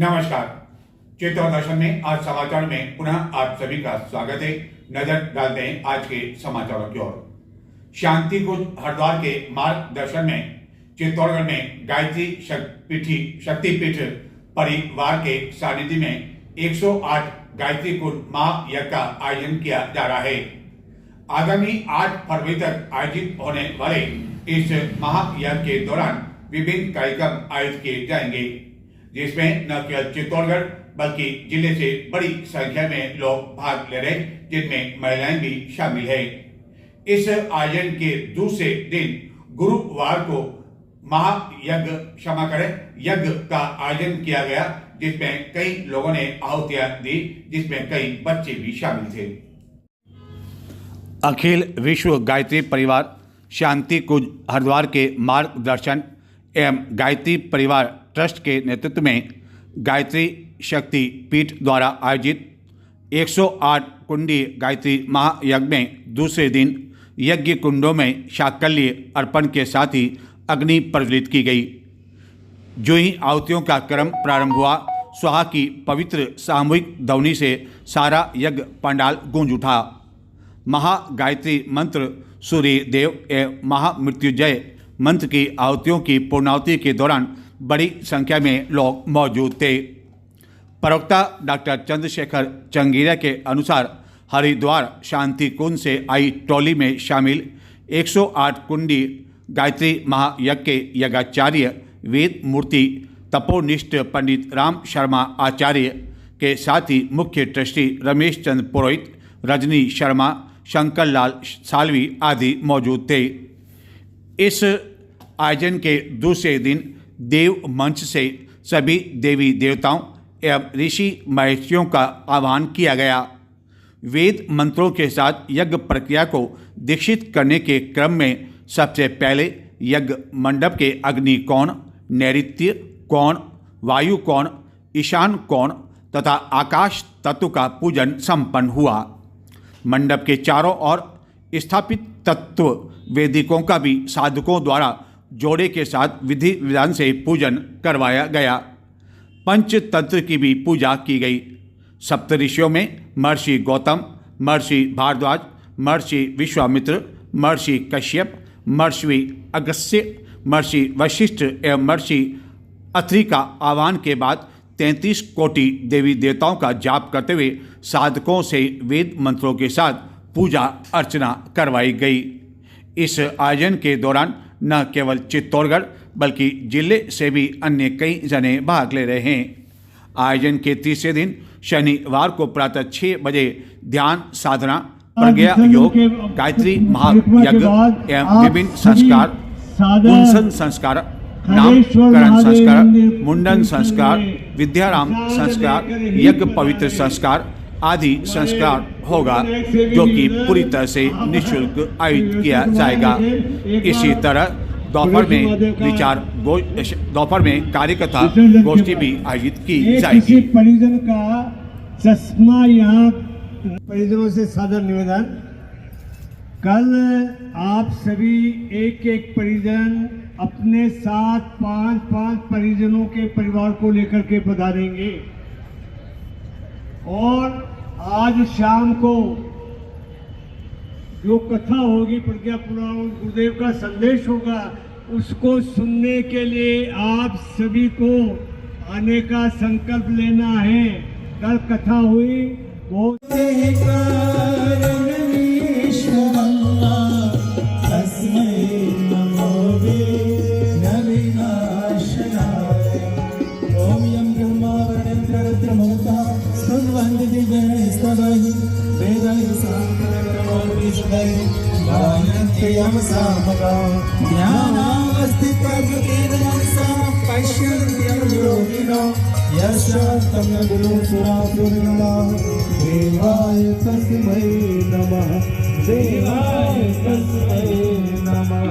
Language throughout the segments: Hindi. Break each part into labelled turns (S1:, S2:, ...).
S1: नमस्कार। चेतवा दर्शन में आज समाचार में पुनः आप सभी का स्वागत है। नजर डालते हैं आज के समाचारों की ओर। शांति कुंज हरिद्वार के मार्गदर्शन में चित्तौड़गढ़ में गायत्री शक्तिपीठ परिवार के सानिध्य में 108 गायत्री कुंज महायज्ञ का आयोजन किया जा रहा है। आगामी 8 फरवरी तक आयोजित होने वाले इस महायज्ञ के दौरान विभिन्न कार्यक्रम आयोजित किए जाएंगे, जिसमें न केवल चित्तौड़गढ़ बल्कि जिले से बड़ी संख्या में लोग भाग ले रहे, जिनमें महिलाएं भी शामिल है। इस आयोजन के दूसरे दिन गुरुवार को यज्ञ का आयोजन किया गया, जिसमें कई लोगों ने आहुतियां दी, जिसमें कई बच्चे भी शामिल थे।
S2: अखिल विश्व गायत्री परिवार शांति कुंज हरिद्वार के मार्गदर्शन एवं गायत्री परिवार ट्रस्ट के नेतृत्व में गायत्री शक्ति पीठ द्वारा आयोजित 108 कुंडी गायत्री महायज्ञ में दूसरे दिन यज्ञ कुंडों में शाकल्य अर्पण के साथ ही अग्नि प्रज्वलित की गई। जो ही आहुतियों का क्रम प्रारंभ हुआ, स्वाहा की पवित्र सामूहिक ध्वनि से सारा यज्ञ पंडाल गूंज उठा। महागायत्री मंत्र, सूर्य देव एवं महामृत्युंजय मंत्र की आहुतियों की पूर्णाहुति के दौरान बड़ी संख्या में लोग मौजूद थे। प्रवक्ता डॉक्टर चंद्रशेखर चंगीरा के अनुसार हरिद्वार शांति कुंज से आई टोली में शामिल 108 कुंडी गायत्री महायज्ञ के यज्ञाचार्य वेद मूर्ति तपोनिष्ठ पंडित राम शर्मा आचार्य के साथ ही मुख्य ट्रस्टी रमेश चंद्र पुरोहित, रजनी शर्मा, शंकर लाल सालवी आदि मौजूद थे। इस आयोजन के दूसरे दिन देव मंच से सभी देवी देवताओं एवं ऋषि महर्षियों का आह्वान किया गया। वेद मंत्रों के साथ यज्ञ प्रक्रिया को दीक्षित करने के क्रम में सबसे पहले यज्ञ मंडप के अग्नि कोण, नैऋत्य कोण, वायु कोण, ईशान कोण तथा आकाश तत्व का पूजन संपन्न हुआ। मंडप के चारों ओर स्थापित तत्व वेदिकों का भी साधकों द्वारा जोड़े के साथ विधि विधान से पूजन करवाया गया। पंचतंत्र की भी पूजा की गई। सप्तऋषियों में महर्षि गौतम, महर्षि भारद्वाज, महर्षि विश्वामित्र, महर्षि कश्यप, महर्षि अगस्त्य, महर्षि वशिष्ठ एवं महर्षि अत्रि का आह्वान के बाद 33 कोटि देवी देवताओं का जाप करते हुए साधकों से वेद मंत्रों के साथ पूजा अर्चना करवाई गई। इस आयोजन के दौरान न केवल चित्तौड़गढ़ बल्कि जिले से भी अन्य कई जने भाग ले रहे हैं। आयोजन के तीसरे दिन शनिवार को प्रातः 6 बजे ध्यान साधना, प्रज्ञा योग, गायत्री महायज्ञ एवं विभिन्न संस्कार, पुंसन संस्कार, नामकरण संस्कार, मुंडन संस्कार, विद्याराम संस्कार, यज्ञ पवित्र संस्कार आदि संस्कार होगा, जो कि पूरी तरह से निःशुल्क आयोजित किया जाएगा। इसी तरह दोपहर में कार्यकर्ता गोष्ठी भी आयोजित की जाएगी।
S3: परिजन का चश्मा यहाँ परिजनों से सादर निवेदन। कल आप सभी एक एक परिजन अपने साथ 5-5 परिजनों के परिवार को लेकर के पधारेंगे और आज शाम को जो कथा होगी, प्रज्ञा पुराण, गुरुदेव का संदेश होगा, उसको सुनने के लिए आप सभी को आने का संकल्प लेना है। कल कथा हुई बहुत देवाय तस्मै नमः, देवाय तस्मै नमः।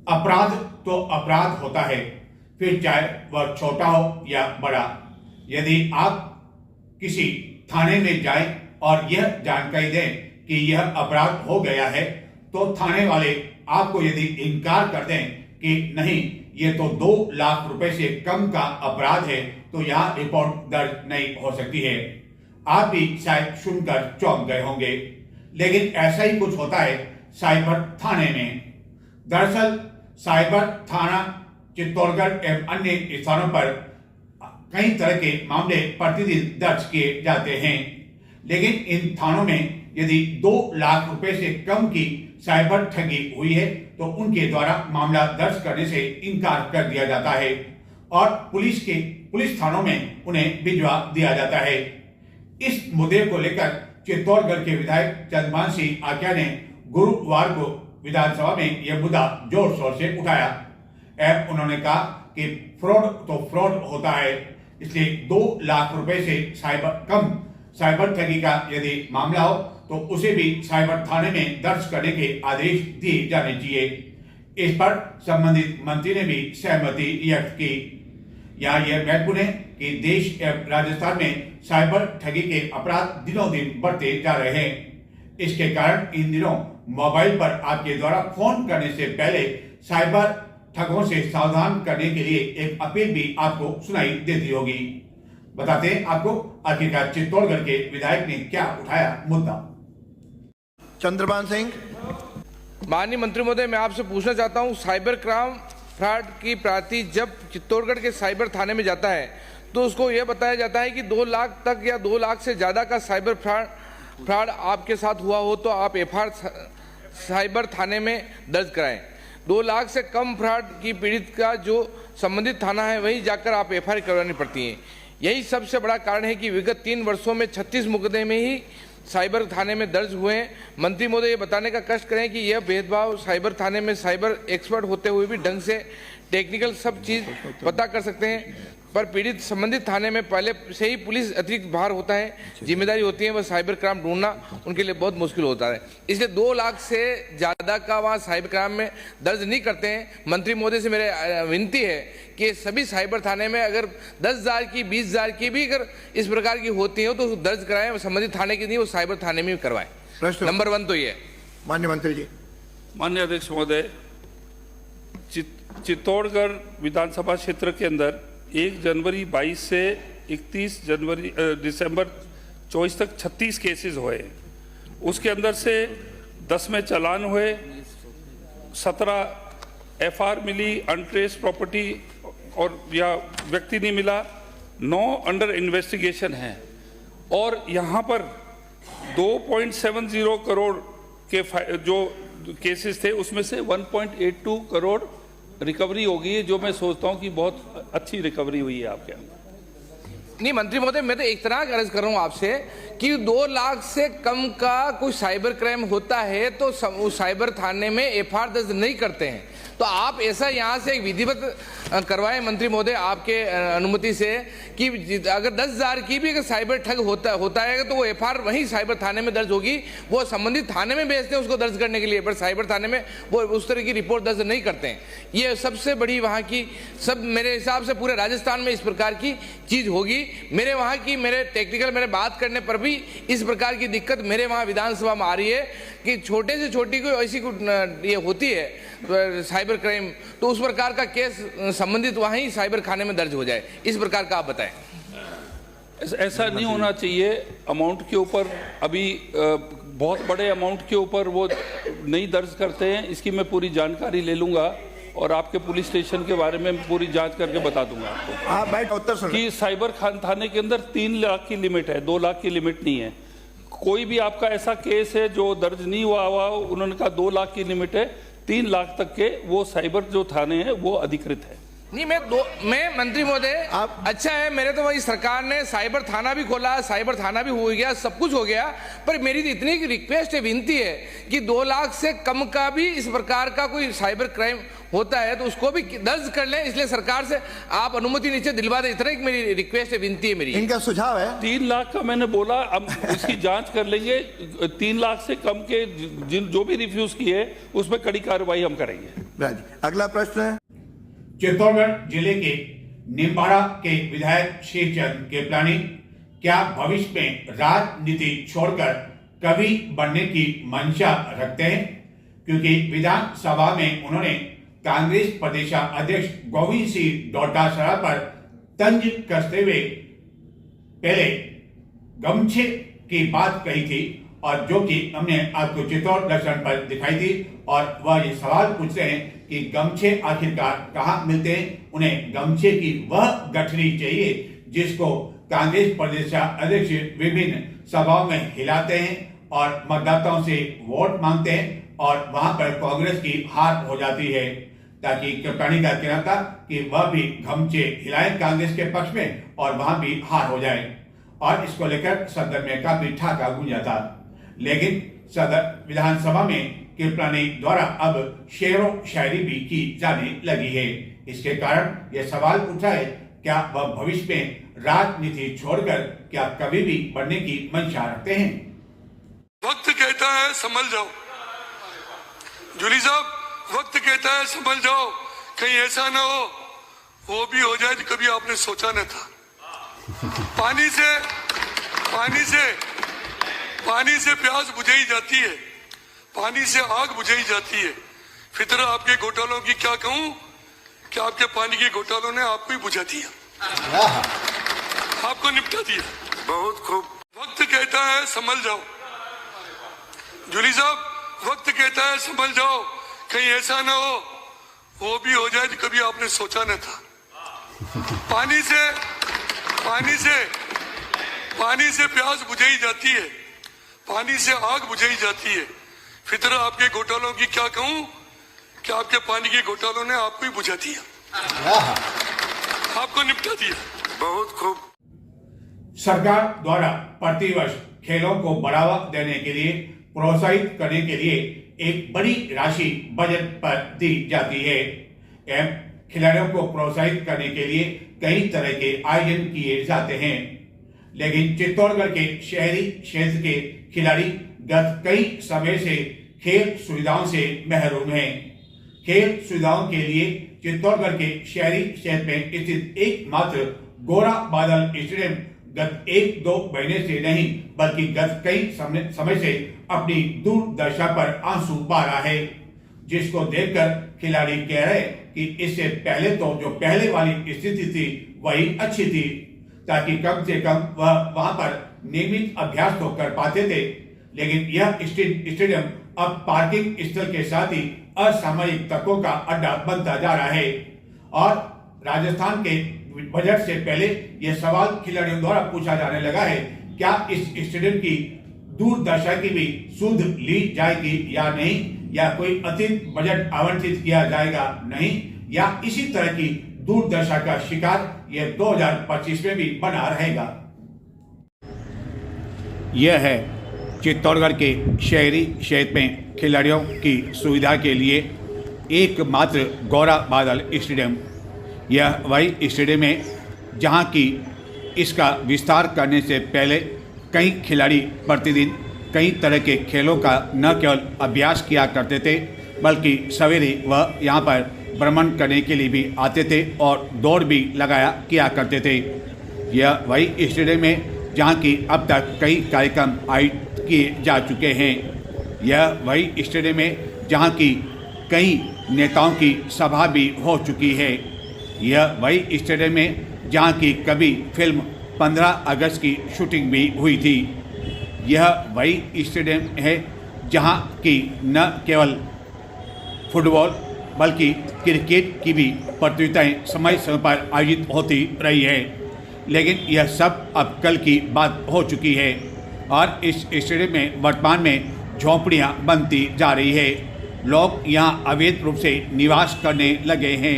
S1: अपराध तो अपराध होता है, फिर चाहे वह छोटा हो या बड़ा। यदि आप किसी थाने में जाएं और यह जानकारी दें कि यह अपराध हो गया है, तो थाने वाले आपको यदि इनकार कर दें कि नहीं ये तो 2 लाख रुपए से कम का अपराध है, तो यहाँ रिपोर्ट दर्ज नहीं हो सकती है। आप भी शायद सुनकर चौंक गए होंगे, लेकिन ऐसा ही कुछ होता है साइबर थाने में। दरअसल साइबर थाना चित्तौड़गढ़ एवं अन्य स्थानों पर कई तरह के मामले प्रतिदिन दर्ज किए जाते हैं, लेकिन इन थानों में यदि 2 लाख रुपए से कम की साइबर ठगी हुई है तो उनके द्वारा मामला दर्ज करने से इनकार कर दिया जाता है और पुलिस थानों में उन्हें भिजवा दिया जाता है। इस मुद्दे को लेकर चित्तौड़गढ़ के विधायक चंद्रभान सिंह आक्या ने गुरुवार को विधानसभा में यह मुद्दा जोर शोर से उठाया। एवं उन्होंने कहा कि फ्रॉड तो फ्रॉड होता है, इसलिए 2 लाख रुपए से साइबर ठगी का यदि मामला हो तो उसे भी साइबर थाने में दर्ज करने के आदेश दिए जाने चाहिए। इस पर संबंधित मंत्री ने भी सहमति व्यक्त की। यहाँ यह महत्वपूर्ण है कि देश एवं राजस्थान में साइबर ठगी के अपराध दिनों दिन बढ़ते जा रहे हैं। इसके कारण इन दिनों मोबाइल पर आपके द्वारा फोन करने से पहले साइबर ठगों से सावधान करने के लिए एक अपील भी आपको सुनाई देती होगी। बताते हैं आपको आखिरकार चित्तौड़गढ़ के विधायक ने क्या उठाया मुद्दा।
S4: चंद्रभान सिंह।
S5: माननीय मंत्री महोदय, मैं आपसे पूछना चाहता हूं, साइबर क्राइम फ्रॉड की प्रार्थी जब चित्तौड़गढ़ के साइबर थाने में जाता है तो उसको यह बताया जाता है कि 2 लाख तक या 2 लाख से ज़्यादा का साइबर फ्रॉड आपके साथ हुआ हो तो आप एफआईआर साइबर थाने में दर्ज कराएं। 2 लाख से कम फ्रॉड की पीड़ित का जो संबंधित थाना है वहीं जाकर आप एफआईआर करवानी पड़ती है। यही सबसे बड़ा कारण है कि विगत 3 वर्षों में 36 मुकदमे ही साइबर थाने में दर्ज हुए हैं। मंत्री महोदय ये बताने का कष्ट करें कि यह भेदभाव साइबर थाने में साइबर एक्सपर्ट होते हुए भी ढंग से टेक्निकल सब चीज़ पता कर सकते हैं, पर पीड़ित संबंधित थाने में पहले से ही पुलिस अतिरिक्त भार होता है, जिम्मेदारी होती है, वह साइबर क्राइम ढूंढना उनके लिए बहुत मुश्किल होता है। इसलिए 2 लाख से ज़्यादा का वहाँ साइबर क्राइम में दर्ज नहीं करते हैं। मंत्री महोदय से मेरे विनती है कि सभी साइबर थाने में अगर 10,000 की 20,000 की भी अगर इस प्रकार की होती है तो दर्ज कराएं, संबंधित थाने की नहीं, वो साइबर थाने में करवाएं। नंबर 1 तो ये।
S4: माननीय मंत्री जी।
S6: माननीय अध्यक्ष महोदय, चित्तौड़गढ़ विधानसभा क्षेत्र के अंदर 1 जनवरी 22 से 31 दिसंबर 24 तक 36 केसेस हुए। उसके अंदर से 10 में चालान हुए, 17 एफआईआर मिली, अनट्रेस प्रॉपर्टी और या व्यक्ति नहीं मिला, 9 अंडर इन्वेस्टिगेशन हैं और यहाँ पर 2.70 करोड़ के जो केसेस थे उसमें से 1.82 करोड़ रिकवरी होगी है, जो मैं सोचता हूं कि बहुत अच्छी रिकवरी हुई है आपके अंदर।
S5: नहीं मंत्री महोदय, मैं तो एक तरह का अर्ज कर रहा हूं आपसे कि 2 लाख से कम का कोई साइबर क्राइम होता है तो साइबर थाने में एफआईआर दर्ज नहीं करते हैं। तो आप ऐसा यहाँ से एक विधिवत करवाएं मंत्री महोदय आपके अनुमति से कि अगर 10,000 की भी अगर साइबर ठग होता है तो वो एफआईआर वहीं साइबर थाने में दर्ज होगी। वो संबंधित थाने में भेजते हैं उसको दर्ज करने के लिए, पर साइबर थाने में वो उस तरह की रिपोर्ट दर्ज नहीं करते हैं। ये सबसे बड़ी वहाँ की सब मेरे हिसाब से पूरे राजस्थान में इस प्रकार की चीज़ होगी। मेरे वहाँ की मेरे बात करने पर भी इस प्रकार की दिक्कत मेरे वहाँ विधानसभा में आ रही है कि छोटे से छोटी कोई ऐसी ये होती है साइबर क्राइम तो उस प्रकार का केस संबंधित वहाँ ही साइबर खाने में दर्ज हो जाए, इस प्रकार का आप बताएं।
S6: ऐसा नहीं होना चाहिए। अमाउंट के ऊपर अभी बहुत बड़े अमाउंट के ऊपर वो नहीं दर्ज करते हैं, इसकी मैं पूरी जानकारी ले लूँगा और आपके पुलिस स्टेशन के बारे में पूरी जांच करके बता दूंगा आपको।
S4: हाँ बैठ उत्तर सुन।
S6: कि साइबर थाने के अंदर 3 लाख की लिमिट है, 2 लाख की लिमिट नहीं है। कोई भी आपका ऐसा केस है जो दर्ज नहीं हुआ उन्होंने कहा 2 लाख की लिमिट है, 3 लाख तक के वो साइबर जो थाने हैं वो अधिकृत है।
S5: नहीं मैं मंत्री महोदय अच्छा है, मेरे तो वही सरकार ने साइबर थाना भी खोला, साइबर थाना भी हो गया, सब कुछ हो गया, पर मेरी तो इतनी रिक्वेस्ट है, विनती है कि 2 लाख से कम का भी इस प्रकार का कोई साइबर क्राइम होता है तो उसको भी दर्ज कर लें। इसलिए सरकार से आप अनुमति नीचे दिलवा दें, इतना मेरी रिक्वेस्ट है, विनती है मेरी।
S4: इनका सुझाव है
S6: 3 लाख का मैंने बोला, अब इसकी जांच कर लेंगे। 3 लाख से कम के जो भी रिफ्यूज किए उस पर कड़ी कार्रवाई हम करेंगे।
S4: अगला प्रश्न है
S1: चित्तौड़गढ़ जिले के निम्बाड़ा के विधायक शेरचंद केपलानी क्या भविष्य में राजनीति छोड़कर कवि बनने की मंशा रखते हैं, क्योंकि विधानसभा में उन्होंने कांग्रेस प्रदेशाध्यक्ष गोविंद सिंह डोटासरा पर तंज कसते हुए पहले गमछे की बात कही थी, और जो कि हमने आपको चित्तौड़ दर्शन पर दिखाई थी। और वह ये सवाल पूछते हैं कि गमछे आखिरकार कहाँ मिलते हैं, उन्हें गमछे की वह गठरी चाहिए जिसको कांग्रेस प्रदेशाध्यक्ष विभिन्न सभाओं में हिलाते हैं और मतदाताओं से वोट मांगते हैं, और वहां पर कांग्रेस की हार हो जाती है। ताकि कृपयाणी का कहना था कि वह भी गमछे हिलाएं कांग्रेस के पक्ष में और वहां भी हार हो जाए, और इसको लेकर सदन में काफी ठाका गूंजा था। लेकिन सदन विधानसभा में कृपयाणी द्वारा अब शेरो शायरी भी की जाने लगी है। इसके कारण यह सवाल उठा है, क्या वह भविष्य में राजनीति छोड़कर क्या कभी भी बनने की मंशा रखते हैं।
S7: वक्त कहता है संभल जाओ जूली साहब, वक्त कहता है संभल जाओ, कहीं ऐसा ना हो वो भी हो जाए जो कभी आपने सोचा न था। पानी से प्यास बुझाई जाती है, पानी से आग बुझाई जाती है। फिर आपके घोटालों की क्या कहूं कि आपके पानी के घोटालों ने आपको ही बुझा दिया, आपको निपटा दिया। बहुत खूब। वक्त कहता है संभल जाओ जूली साहब, वक्त कहता है संभल जाओ, कहीं ऐसा ना हो वो भी हो जाए जो कभी आपने सोचा न था। पानी से प्यास बुझाई जाती है, पानी से आग बुझाई जाती है। फिर आपके घोटालों की क्या कहूं कि आपके पानी के घोटालों ने आपको ही बुझा दिया, आपको निपटा दिया। बहुत खूब।
S1: सरकार द्वारा प्रतिवर्ष खेलों को बढ़ावा देने के लिए, प्रोत्साहित करने के लिए एक बड़ी राशि बजट पर दी जाती है एवं खिलाड़ियों को प्रोत्साहित करने के लिए कई तरह के आयोजन किए जाते हैं। लेकिन चित्तौड़गढ़ के शहरी क्षेत्र के खिलाड़ी गत कई समय से खेल सुविधाओं से महरूम हैं। खेल सुविधाओं के लिए चित्तौड़गढ़ के शहरी क्षेत्र में स्थित एकमात्र गोरा बादल स्टेडियम गत 1-2 महीने से नहीं बल्कि गत कई समय से अपनी दुर्दशा पर आंसू बहा रहा है, जिसको देखकर खिलाड़ी कह रहे कि इससे पहले तो जो पहले वाली स्थिति थी वही अच्छी थी, ताकि कम से कम वह वहां पर नियमित अभ्यास तो कर पाते थे। लेकिन यह स्टेडियम अब पार्किंग स्थल के साथ ही असामाजिक तत्वों का अड्डा बनता जा रहा है। और राजस्थान के बजट से पहले यह सवाल खिलाड़ियों द्वारा पूछा जाने लगा है, क्या इस स्टेडियम की दुर्दशा की भी सुध ली जाएगी या नहीं, या कोई अतिरिक्त बजट आवंटित किया जाएगा नहीं, या इसी तरह की दुर्दशा का शिकार यह 2025 में भी बना रहेगा।
S2: यह है चित्तौड़गढ़ के शहरी क्षेत्र में खिलाड़ियों की सुविधा के लिए एकमात्र गौरा बादल स्टेडियम। यह वही स्टेडियम है जहां की इसका विस्तार करने से पहले कई खिलाड़ी प्रतिदिन कई तरह के खेलों का न केवल अभ्यास किया करते थे बल्कि सवेरे वह यहाँ पर भ्रमण करने के लिए भी आते थे और दौड़ भी लगाया किया करते थे। यह वही स्टेडियम है जहाँ की अब तक कई कार्यक्रम आयोजित किए जा चुके हैं। यह वही स्टेडियम है जहाँ की कई नेताओं की सभा भी हो चुकी है। यह वही स्टेडियम है जहाँ की कभी फिल्म 15 अगस्त की शूटिंग भी हुई थी। यह वही स्टेडियम है जहाँ की न केवल फुटबॉल बल्कि क्रिकेट की भी प्रतियोगिताएं समय समय पर आयोजित होती रही है। लेकिन यह सब अब कल की बात हो चुकी है और इस स्टेडियम में वर्तमान में झोंपड़ियां बनती जा रही है। लोग यहां अवैध रूप से निवास करने लगे हैं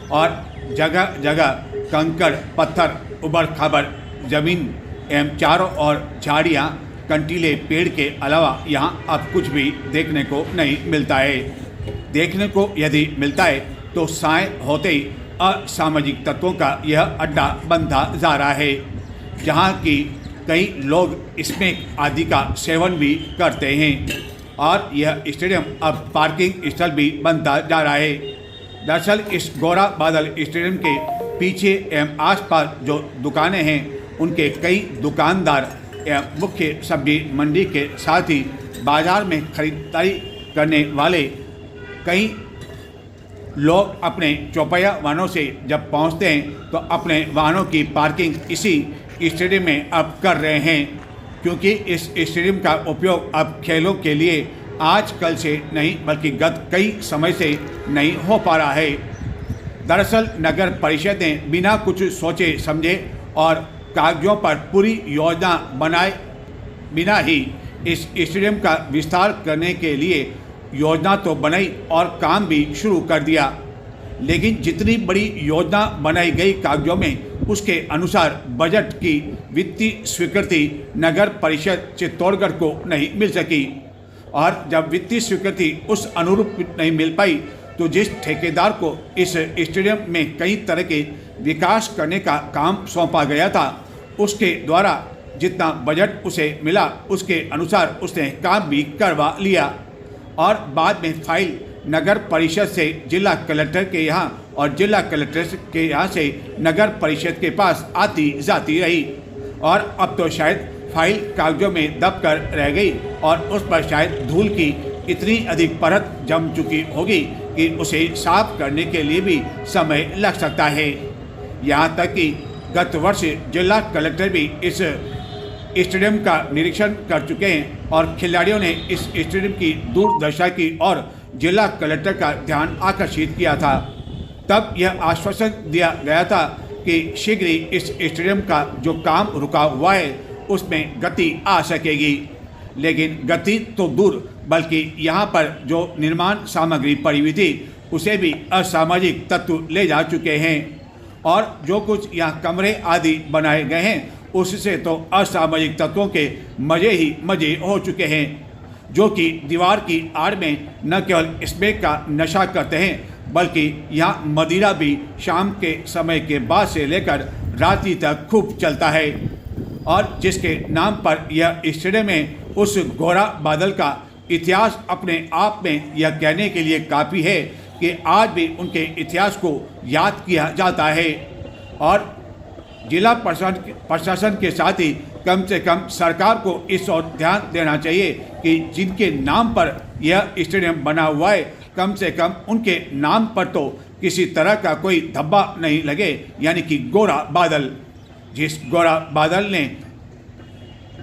S2: और जगह जगह कंकड़ पत्थर उबड़ खाबड़ जमीन एवं चारों ओर झाड़ियां कंटीले पेड़ के अलावा यहां अब कुछ भी देखने को नहीं मिलता है। देखने को यदि मिलता है तो साय होते ही असामाजिक तत्वों का यह अड्डा बनता जा रहा है, जहां की कई लोग इसमें आदि का सेवन भी करते हैं और यह स्टेडियम अब पार्किंग स्थल भी बनता जा रहा है। दरअसल इस गौरा बादल स्टेडियम के पीछे एवं आसपास जो दुकानें हैं उनके कई दुकानदार एवं मुख्य सब्जी मंडी के साथ ही बाजार में खरीदारी करने वाले कई लोग अपने चौपहिया वाहनों से जब पहुंचते हैं तो अपने वाहनों की पार्किंग इसी स्टेडियम में अब कर रहे हैं, क्योंकि इस स्टेडियम का उपयोग अब खेलों के लिए आज कल से नहीं बल्कि गत कई समय से नहीं हो पा रहा है। दरअसल नगर परिषद ने बिना कुछ सोचे समझे और कागजों पर पूरी योजना बनाए बिना ही इस स्टेडियम का विस्तार करने के लिए योजना तो बनाई और काम भी शुरू कर दिया, लेकिन जितनी बड़ी योजना बनाई गई कागजों में उसके अनुसार बजट की वित्तीय स्वीकृति नगर परिषद चित्तौड़गढ़ को नहीं मिल सकी। और जब वित्तीय स्वीकृति उस अनुरूप नहीं मिल पाई तो जिस ठेकेदार को इस स्टेडियम में कई तरह के विकास करने का काम सौंपा गया था, उसके द्वारा जितना बजट उसे मिला उसके अनुसार उसने काम भी करवा लिया और बाद में फाइल नगर परिषद से जिला कलेक्टर के यहाँ और जिला कलेक्टर के यहाँ से नगर परिषद के पास आती जाती रही और अब तो शायद फाइल कागजों में दब कर रह गई और उस पर शायद धूल की इतनी अधिक परत जम चुकी होगी कि उसे साफ करने के लिए भी समय लग सकता है। यहाँ तक कि गत वर्ष जिला कलेक्टर भी इस स्टेडियम का निरीक्षण कर चुके हैं और खिलाड़ियों ने इस स्टेडियम की दुर्दशा की और जिला कलेक्टर का ध्यान आकर्षित किया था। तब यह आश्वासन दिया गया था कि शीघ्र ही इस स्टेडियम का जो काम रुका हुआ है उसमें गति आ सकेगी, लेकिन गति तो दूर बल्कि यहाँ पर जो निर्माण सामग्री पड़ी हुई थी उसे भी असामाजिक तत्व ले जा चुके हैं और जो कुछ यहाँ कमरे आदि बनाए गए हैं उससे तो असामाजिक तत्वों के मज़े ही मज़े हो चुके हैं, जो कि दीवार की आड़ में न केवल स्मोक का नशा करते हैं बल्कि यहाँ मदिरा भी शाम के समय के बाद से लेकर रात्रि तक खूब चलता है। और जिसके नाम पर यह स्टेडियम है उस गोरा बादल का इतिहास अपने आप में यह कहने के लिए काफ़ी है कि आज भी उनके इतिहास को याद किया जाता है और जिला प्रशासन के साथ ही कम से कम सरकार को इस ओर ध्यान देना चाहिए कि जिनके नाम पर यह स्टेडियम बना हुआ है कम से कम उनके नाम पर तो किसी तरह का कोई धब्बा नहीं लगे, यानी कि गोरा बादल। जिस गोरा बादल ने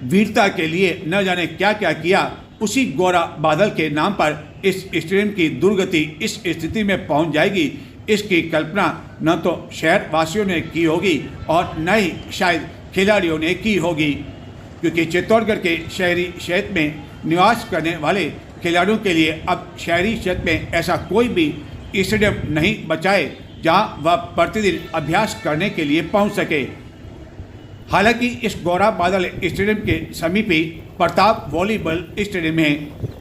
S2: वीरता के लिए न जाने क्या क्या किया, उसी गोरा बादल के नाम पर इस स्टेडियम की दुर्गति इस स्थिति में पहुंच जाएगी, इसकी कल्पना न तो शहर वासियों ने की होगी और न ही शायद खिलाड़ियों ने की होगी, क्योंकि चित्तौड़गढ़ के शहरी क्षेत्र में निवास करने वाले खिलाड़ियों के लिए अब शहरी क्षेत्र में ऐसा कोई भी स्टेडियम नहीं बचा है जहां वह प्रतिदिन अभ्यास करने के लिए पहुंच सके। हालांकि इस गोरा बादल स्टेडियम के समीप ही प्रताप वॉलीबॉल स्टेडियम है,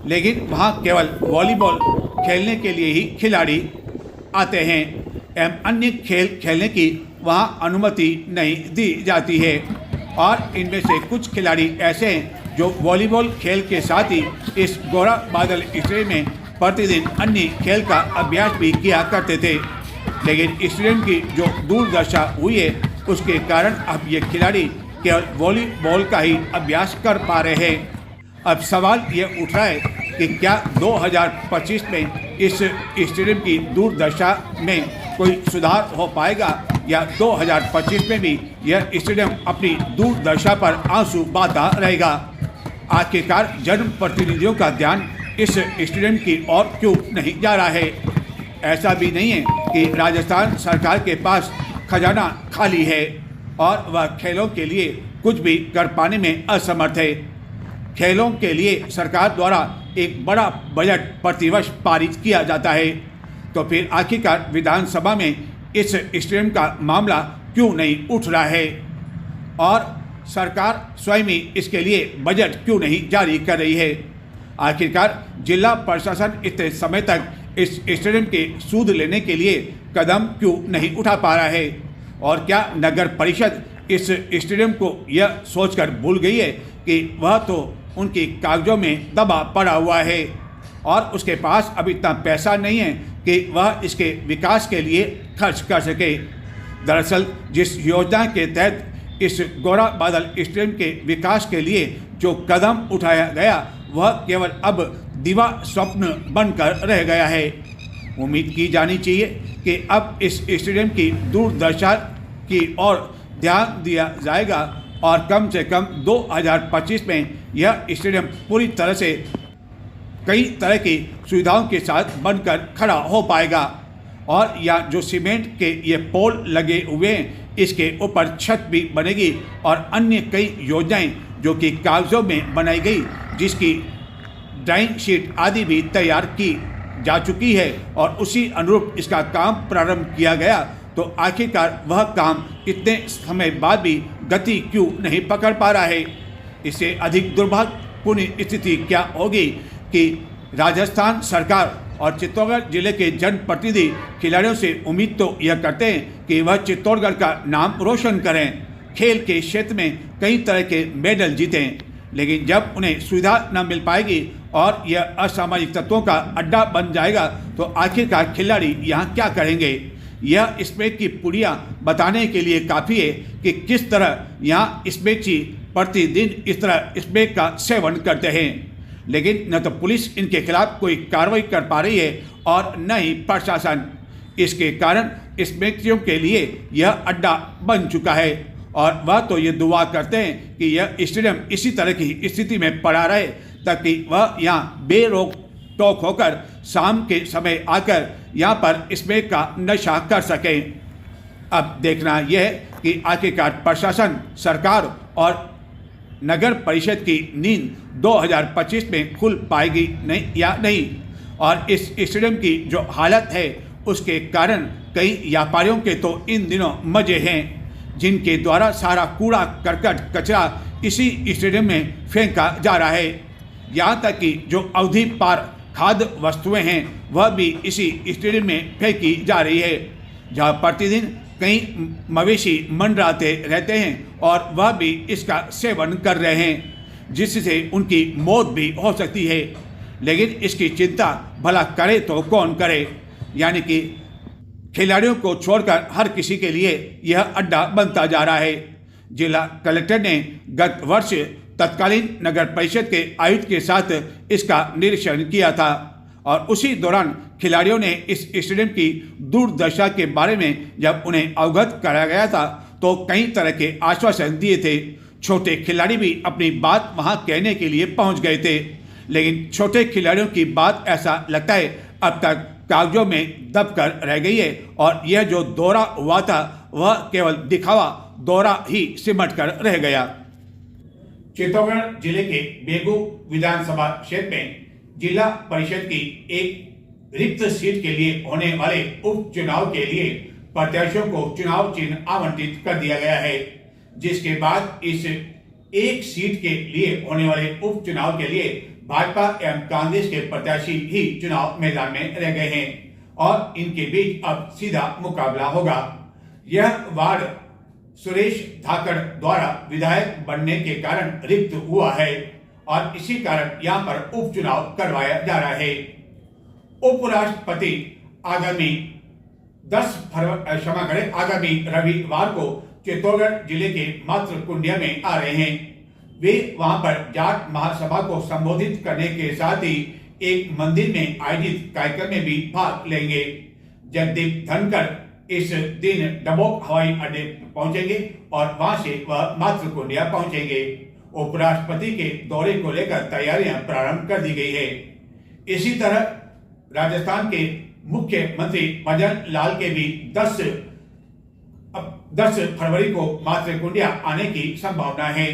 S2: लेकिन वहां केवल वॉलीबॉल खेलने के लिए ही खिलाड़ी आते हैं एवं अन्य खेल खेलने की वहां अनुमति नहीं दी जाती है और इनमें से कुछ खिलाड़ी ऐसे हैं जो वॉलीबॉल खेल के साथ ही इस गोरा बादल स्टेडियम में प्रतिदिन अन्य खेल का अभ्यास भी किया करते थे, लेकिन स्टेडियम की जो दुर्दशा हुई है उसके कारण अब ये खिलाड़ी केवल वॉलीबॉल का ही अभ्यास कर पा रहे हैं। अब सवाल ये उठ रहा है कि क्या 2025 में इस स्टेडियम की दुर्दशा में कोई सुधार हो पाएगा या 2025 में भी यह स्टेडियम अपनी दुर्दशा पर आंसू बहाता रहेगा। आखिरकार जनप्रतिनिधियों का ध्यान इस स्टेडियम की ओर क्यों नहीं जा रहा है? ऐसा भी नहीं है कि राजस्थान सरकार के पास खजाना खाली है और वह खेलों के लिए कुछ भी कर पाने में असमर्थ है। खेलों के लिए सरकार द्वारा एक बड़ा बजट प्रतिवर्ष पारित किया जाता है, तो फिर आखिरकार विधानसभा में इस स्टेडियम का मामला क्यों नहीं उठ रहा है और सरकार स्वयं ही इसके लिए बजट क्यों नहीं जारी कर रही है? आखिरकार जिला प्रशासन इतने समय तक इस स्टेडियम के सूद लेने के लिए कदम क्यों नहीं उठा पा रहा है? और क्या नगर परिषद इस स्टेडियम को यह सोचकर भूल गई है कि वह तो उनकी कागजों में दबा पड़ा हुआ है और उसके पास अब इतना पैसा नहीं है कि वह इसके विकास के लिए खर्च कर सके? दरअसल जिस योजना के तहत इस गौरा बादल स्टेडियम के विकास के लिए जो कदम उठाया गया वह केवल अब दिवा स्वप्न बनकर रह गया है। उम्मीद की जानी चाहिए कि अब इस स्टेडियम की दूरदर्शा की ओर ध्यान दिया जाएगा और कम से कम 2025 में यह स्टेडियम पूरी तरह से कई तरह की सुविधाओं के साथ बनकर खड़ा हो पाएगा और यह जो सीमेंट के ये पोल लगे हुए हैं इसके ऊपर छत भी बनेगी और अन्य कई योजनाएं जो कि कागजों में बनाई गई जिसकी ड्राइंग शीट आदि भी तैयार की जा चुकी है और उसी अनुरूप इसका काम प्रारंभ किया गया। तो आखिरकार वह काम इतने समय बाद भी गति क्यों नहीं पकड़ पा रहा है। इससे अधिक दुर्भाग्यपूर्ण स्थिति क्या होगी कि राजस्थान सरकार और चित्तौड़गढ़ जिले के जनप्रतिनिधि खिलाड़ियों से उम्मीद तो यह करते हैं कि वह चित्तौड़गढ़ का नाम रोशन करें, खेल के क्षेत्र में कई तरह के मेडल जीतें, लेकिन जब उन्हें सुविधा न मिल पाएगी और यह असामाजिक तत्वों का अड्डा बन जाएगा तो आखिरकार खिलाड़ी यहाँ क्या करेंगे। यह स्मेक की पुड़िया बताने के लिए काफ़ी है कि किस तरह यहाँ स्मेकची प्रतिदिन इस तरह स्मेक का सेवन करते हैं, लेकिन न तो पुलिस इनके खिलाफ कोई कार्रवाई कर पा रही है और न ही प्रशासन। इसके कारण स्मेकियों के लिए यह अड्डा बन चुका है और वह तो ये दुआ करते हैं कि यह स्टेडियम इसी तरह की स्थिति में पड़ा रहे ताकि वह यहाँ बेरोक टोक होकर शाम के समय आकर यहाँ पर स्मेक का नशा कर सकें। अब देखना यह है कि आखिरकार प्रशासन, सरकार और नगर परिषद की नींद 2025 में खुल पाएगी नहीं या नहीं। और इस स्टेडियम की जो हालत है उसके कारण कई व्यापारियों के तो इन दिनों मजे हैं जिनके द्वारा सारा कूड़ा करकट कचरा इसी स्टेडियम में फेंका जा रहा है। यहाँ तक कि जो अवधि पार खाद्य वस्तुएं हैं वह भी इसी स्टेडियम में फेंकी जा रही है, जहाँ प्रतिदिन कई मवेशी मंडराते रहते हैं और वह भी इसका सेवन कर रहे हैं जिससे उनकी मौत भी हो सकती है। लेकिन इसकी चिंता भला करे तो कौन करे, यानी कि खिलाड़ियों को छोड़कर हर किसी के लिए यह अड्डा बनता जा रहा है। जिला कलेक्टर ने गत वर्ष तत्कालीन नगर परिषद के आयुक्त के साथ इसका निरीक्षण किया था और उसी दौरान खिलाड़ियों ने इस स्टेडियम की दुर्दशा के बारे में जब उन्हें अवगत कराया गया था तो कई तरह के आश्वासन दिए थे। छोटे खिलाड़ी भी अपनी बात वहां कहने के लिए पहुंच गए थे, लेकिन छोटे खिलाड़ियों की बात ऐसा लगता है अब तक कागजों में दबकर रह गई है और यह जो दौरा हुआ था वह केवल दिखावा दौरा ही सिमट कर रह गया।
S1: चित्तौड़गढ़ जिले के बेगू विधानसभा क्षेत्र में जिला परिषद की एक रिक्त सीट के लिए होने वाले उपचुनाव के लिए प्रत्याशियों को चुनाव चिन्ह आवंटित कर दिया गया है, जिसके बाद इस एक सीट के लिए होने वाले उपचुनाव के लिए भाजपा एवं कांग्रेस के प्रत्याशी ही चुनाव मैदान में रह गए हैं और इनके बीच अब सीधा मुकाबला होगा। यह वार्ड सुरेश धाकड़ द्वारा विधायक बनने के कारण रिक्त हुआ है और इसी कारण यहाँ पर उपचुनाव करवाया जा रहा है। उपराष्ट्रपति आगामी आगामी रविवार को चित्तौड़गढ़ जिले के मातृकुंडिया में आ रहे हैं। वे वहां पर जाट महासभा को संबोधित करने के साथ ही एक मंदिर में आयोजित कार्यक्रम में भी भाग लेंगे। जगदीप धनखड़ इस दिन डबोक हवाई अड्डे पहुंचेंगे और वहां से वह मातृकुंडिया पहुंचेंगे। उपराष्ट्रपति के दौरे को लेकर तैयारियां प्रारंभ कर दी गई है। इसी तरह राजस्थान के मुख्यमंत्री भजन लाल के भी 10 फरवरी को मातृकुंडिया आने की संभावना है।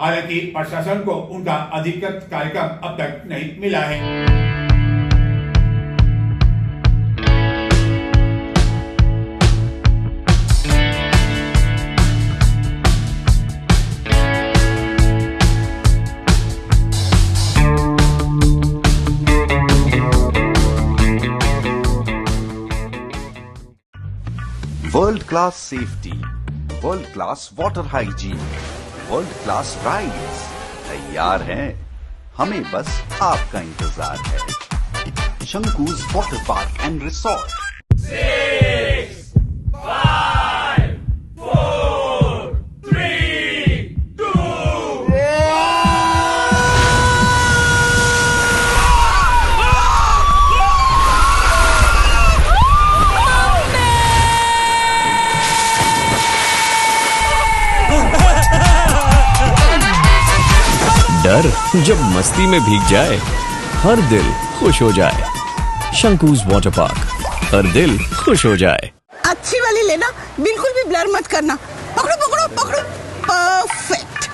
S1: हालांकि प्रशासन को उनका अधिकृत कार्यक्रम अब तक नहीं मिला है।
S8: World class safety, world class water hygiene, world class rides तैयार हैं, हमें बस आपका इंतजार है। शंकुज वाटर पार्क एंड रिसोर्ट।
S9: 6, 5, 4, 3 कर जब मस्ती में भीग जाए हर दिल खुश हो जाए। शंकूज वाटर पार्क, हर दिल खुश हो जाए।
S10: अच्छी वाली लेना, बिल्कुल भी ब्लर मत करना। पकड़ो पकड़ो पकड़ो, परफेक्ट।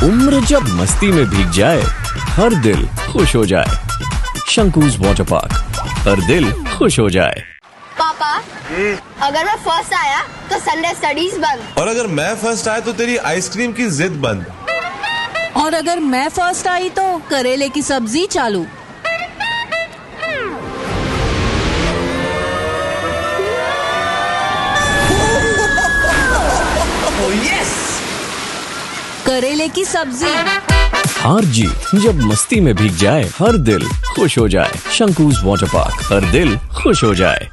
S9: उम्र जब मस्ती में भीग जाए हर दिल खुश हो जाए। शंकूज वाटर पार्क, हर दिल खुश हो जाए।
S11: पापा, अगर मैं फर्स्ट आया तो संडे स्टडीज बंद,
S12: और अगर मैं फर्स्ट आया तो तेरी आइसक्रीम की जिद बंद,
S13: और अगर मैं फर्स्ट आई तो करेले की सब्जी चालू। करेले की सब्जी।
S9: हार जीत जब मस्ती में भीग जाए हर दिल खुश हो जाए। शंकूज वाटर पार्क, हर दिल खुश हो जाए।